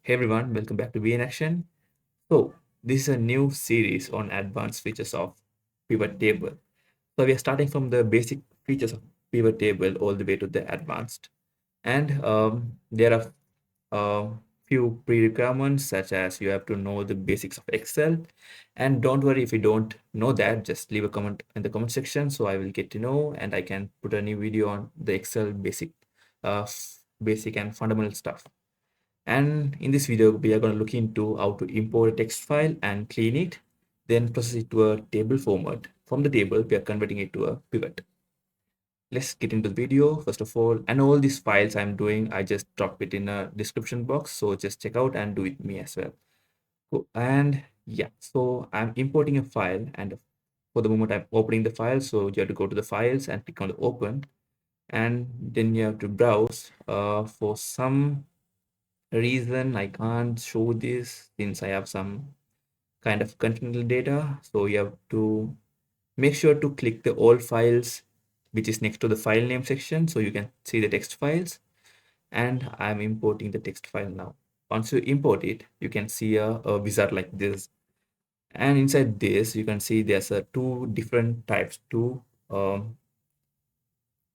Hey everyone, welcome back to Be in Action. So, this is a new series on advanced features of pivot table. So, we are starting from the basic features of pivot table all the way to the advanced. And there are few pre-requirements such as you have to know the basics of Excel. And don't worry if you don't know that, just leave a comment in the comment section so I will get to know and I can put a new video on the Excel basic and fundamental stuff. And in this video, we are going to look into how to import a text file and clean it, then process it to a table format. From the table, we are converting it to a pivot. Let's get into the video first of all. And all these files I'm doing, I just drop it in a description box. So just check out and do it me as well. Cool. And yeah, so I'm importing a file and for the moment I'm opening the file. So you have to go to the files and click on the open. And then you have to browse for some reason I can't show this since I have some kind of continental data. So you have to make sure to click the all files which is next to the file name section so you can see the text files. And I'm importing the text file now. Once you import it, you can see a wizard like this. And inside this, you can see there's two different types to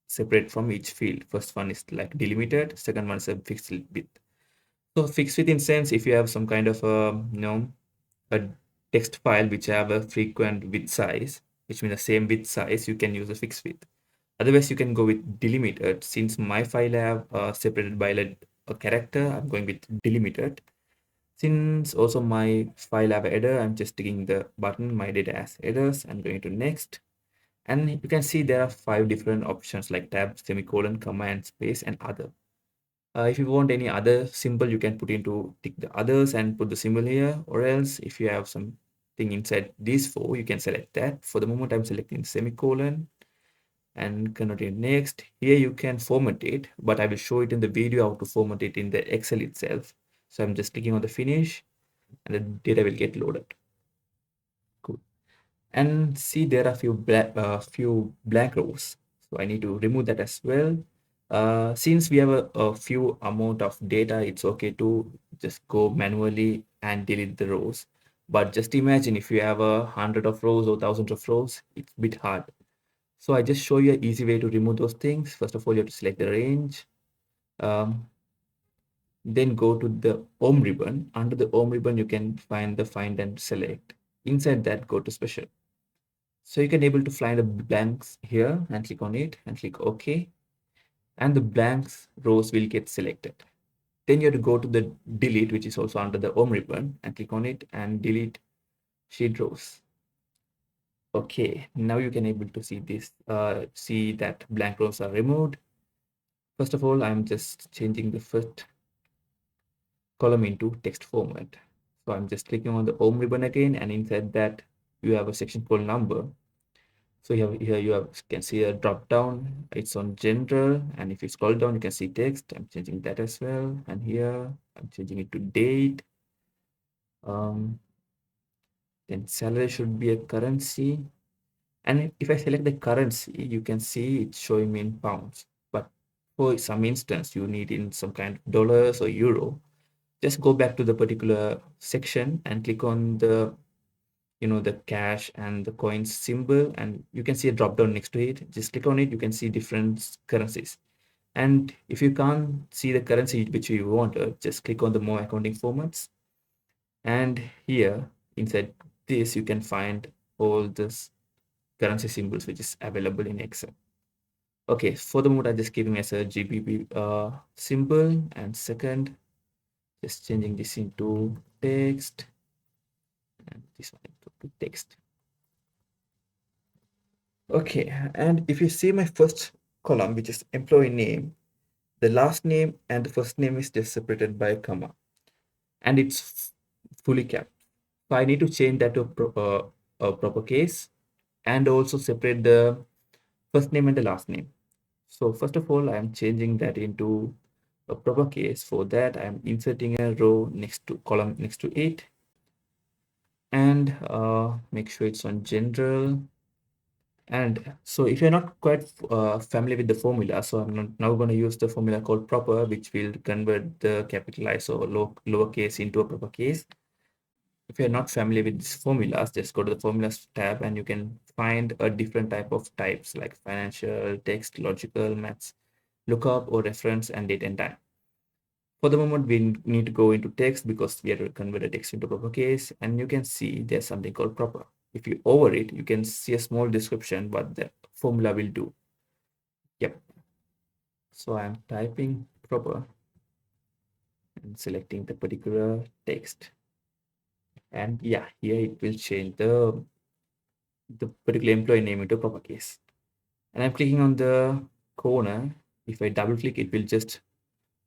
separate from each field. First one is like delimited, second one is a fixed width. So fixed width in sense, if you have some kind of a text file which have a frequent width size, which means the same width size, you can use a fixed width. Otherwise, you can go with delimited. Since my file I have separated by a character, I'm going with delimited. Since also my file have a header, I'm just taking the button, my data as headers. I'm going to next. And you can see there are 5 different options like tab, semicolon, comma, and space, and other. If you want any other symbol, you can put into tick the others and put the symbol here, or else if you have something inside these 4, you can select that. For the moment, I'm selecting semicolon and convert it next. Here you can format it, but I will show it in the video how to format it in the Excel itself. So I'm just clicking on the finish and the data will get loaded. Cool. And see there are few blank rows. So I need to remove that as well. Since we have a few amount of data, it's okay to just go manually and delete the rows. But just imagine if you have 100 of rows or thousands of rows, it's a bit hard. So I just show you an easy way to remove those things. First of all, you have to select the range. Then go to the home ribbon. Under the home ribbon, you can find the find and select. Inside that, go to special. So you can able to find the blanks here and click on it and click OK. And the blanks rows will get selected. Then you have to go to the delete, which is also under the home ribbon, and click on it and delete sheet rows. Okay, now you can able to see this, see that blank rows are removed. First of all, I'm just changing the first column into text format. So I'm just clicking on the home ribbon again, and inside that you have a section called number. So here you can see a drop down. It's on general, and if you scroll down, you can see text. I'm changing that as well, and here I'm changing it to date. Then salary should be a currency, and if I select the currency, you can see it's showing me in pounds. But for some instance, you need in some kind of dollars or euro. Just go back to the particular section and click on the the cash and the coins symbol, and you can see a drop down next to it. Just click on it, you can see different currencies. And if you can't see the currency which you want, just click on the more accounting formats, and here inside this you can find all this currency symbols which is available in Excel. Okay, for the moment I'm just giving as a GBP symbol, and second just changing this into text, and this one into text. Okay, and if you see my first column, which is employee name, the last name and the first name is just separated by a comma, and it's fully capped. So I need to change that to a proper case and also separate the first name and the last name. So first of all, I'm changing that into a proper case. For that, I'm inserting a row next to column next to it, and make sure it's on general, And so if you're not quite familiar with the formula, so now going to use the formula called proper, which will convert the capitalized or lowercase into a proper case. If you're not familiar with these formulas, just go to the formulas tab and you can find a different type of types like financial, text, logical, maths, lookup or reference, and date and time. For the moment, we need to go into text because we have to convert the text into proper case, and you can see there's something called proper. If you over it, you can see a small description what the formula will do. Yep. So I'm typing proper and selecting the particular text. And yeah, here it will change the particular employee name into proper case. And I'm clicking on the corner. If I double click, it will just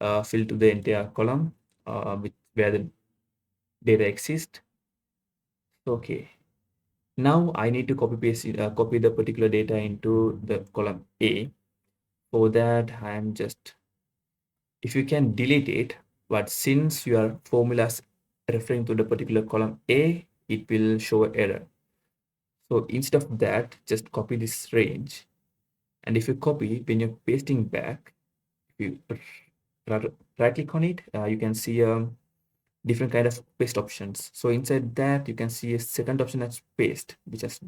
fill to the entire column with where the data exists. Okay. Now I need to copy the particular data into the column A. For that, I'm just, if you can delete it, but since your formulas referring to the particular column A, it will show error. So instead of that, just copy this range. And if you copy, when you're pasting back, if you right click on it, you can see different kind of paste options. So inside that, you can see a second option as paste, which has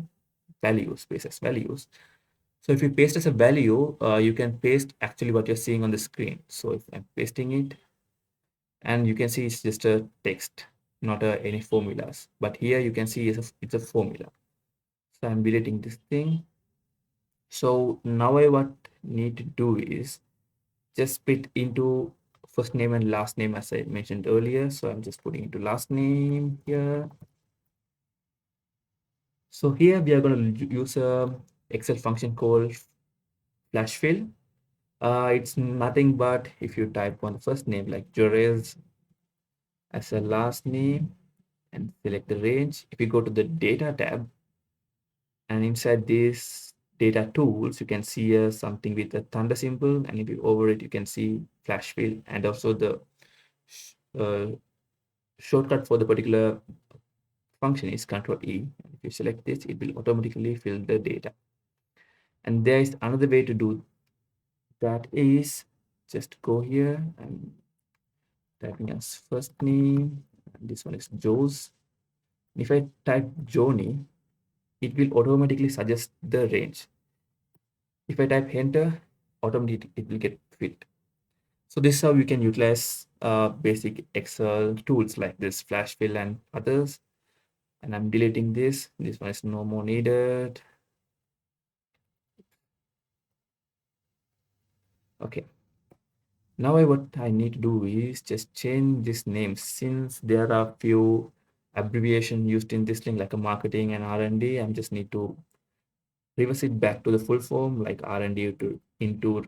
values, paste as values. So if you paste as a value, you can paste actually what you're seeing on the screen. So if I'm pasting it, and you can see it's just a text, not any formulas. But here you can see it's a formula. So I'm deleting this thing. So now I what need to do is just split into first name and last name as I mentioned earlier. So I'm just putting into last name here. So here we are going to use a Excel function called flash fill. It's nothing but if you type one first name like Jerez as a last name and select the range. If you go to the data tab and inside this data tools, you can see something with a thunder symbol, and if you over it, you can see flash fill and also the uh, shortcut for the particular function is Control E. If you select this, it will automatically fill the data. And there is another way to do that is just go here and typing as first name. And this one is Joe's. If I type Joni, it will automatically suggest the range. If I type enter, automatically it will get filled. So this is how you can utilize basic Excel tools like this flash fill and others. And I'm deleting this. This one is no more needed. Okay. Now what I need to do is just change this name since there are few abbreviation used in this thing like a marketing and R&D. I just need to reverse it back to the full form like R&D into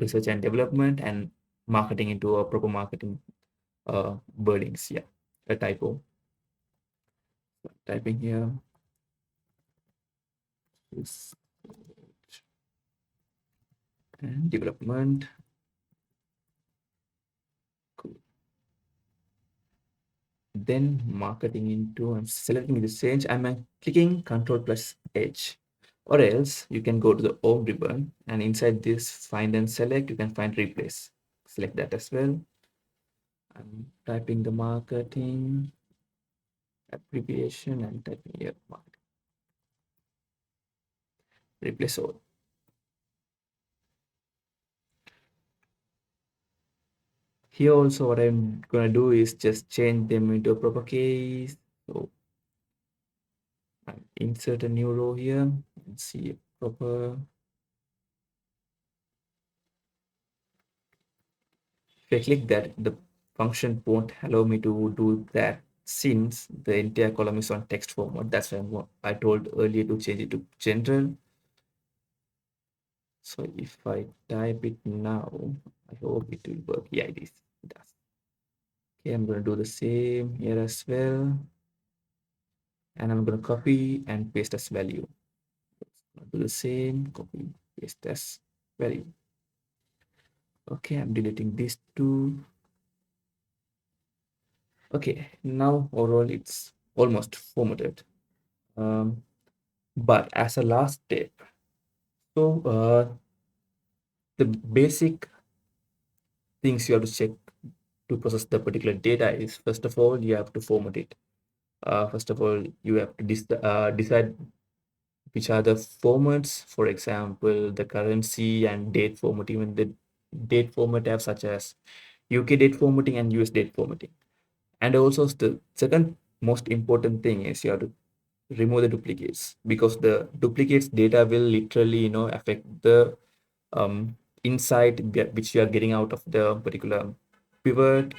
research and development and marketing into a proper marketing wordings. Yeah, a typo. Typing here is and development. Cool. Then marketing into, I'm selecting this change. I'm clicking Control plus H, or else you can go to the org ribbon and inside this find and select, you can find replace. Select that as well. I'm typing the marketing abbreviation and typing here marketing. Replace all. Here also what I'm gonna do is just change them into a proper case. So I insert a new row here and see a proper. If I click that, the function won't allow me to do that since the entire column is on text format. That's why I told earlier to change it to general. So if I type it now, I hope it will work. Yeah, it is. It does. Okay, I'm going to do the same here as well. And I'm going to copy and paste as value. Do the same, copy, paste as value. Okay, I'm deleting these two. Okay, now overall it's almost formatted. But as a last step, So the basic things you have to check to process the particular data is, first of all, you have to format it. First of all, you have to decide which are the formats. For example, the currency and date format. Even the date format have such as UK date formatting and US date formatting. And also the second most important thing is you have to remove the duplicates, because the duplicates data will literally, affect the insight which you are getting out of the particular pivot,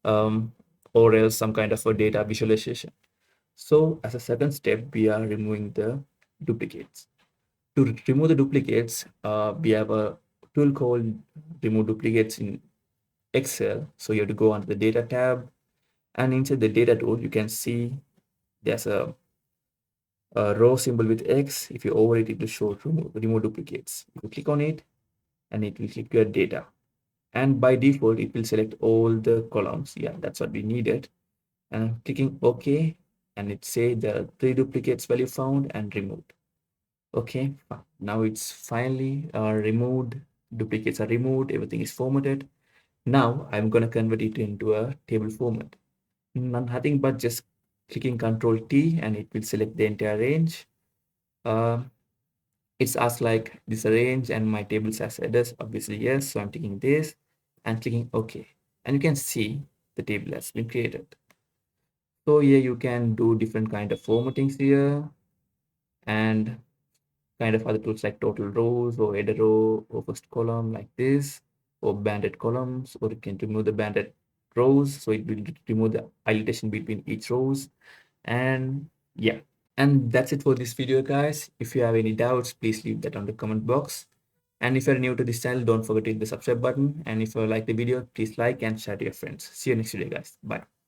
or else some kind of a data visualization. So as a second step, we are removing the duplicates. To remove the duplicates, we have a tool called remove duplicates in Excel. So you have to go onto the data tab, and inside the data tool, you can see there's a row symbol with X. If you overwrite it to show remove duplicates, you click on it and it will click your data. And by default, it will select all the columns. Yeah, that's what we needed. And I'm clicking OK, and it say there are 3 duplicates value found and removed. Okay, now it's finally removed. Duplicates are removed. Everything is formatted. Now I'm going to convert it into a table format. Nothing but just clicking Control T and it will select the entire range. Uh, it's asked like this range and my tables as headers. Obviously, yes. So I'm taking this and clicking OK. And you can see the table has been created. So here you can do different kind of formattings here, and kind of other tools like total rows or header row or first column like this, or banded columns, or you can remove the banded rows. So it will remove the highlightation between each rows. And yeah, and that's it for this video, guys. If you have any doubts, please leave that on the comment box. And if you're new to this channel, don't forget to hit the subscribe button. And if you like the video, please like and share to your friends. See you next video, guys. Bye.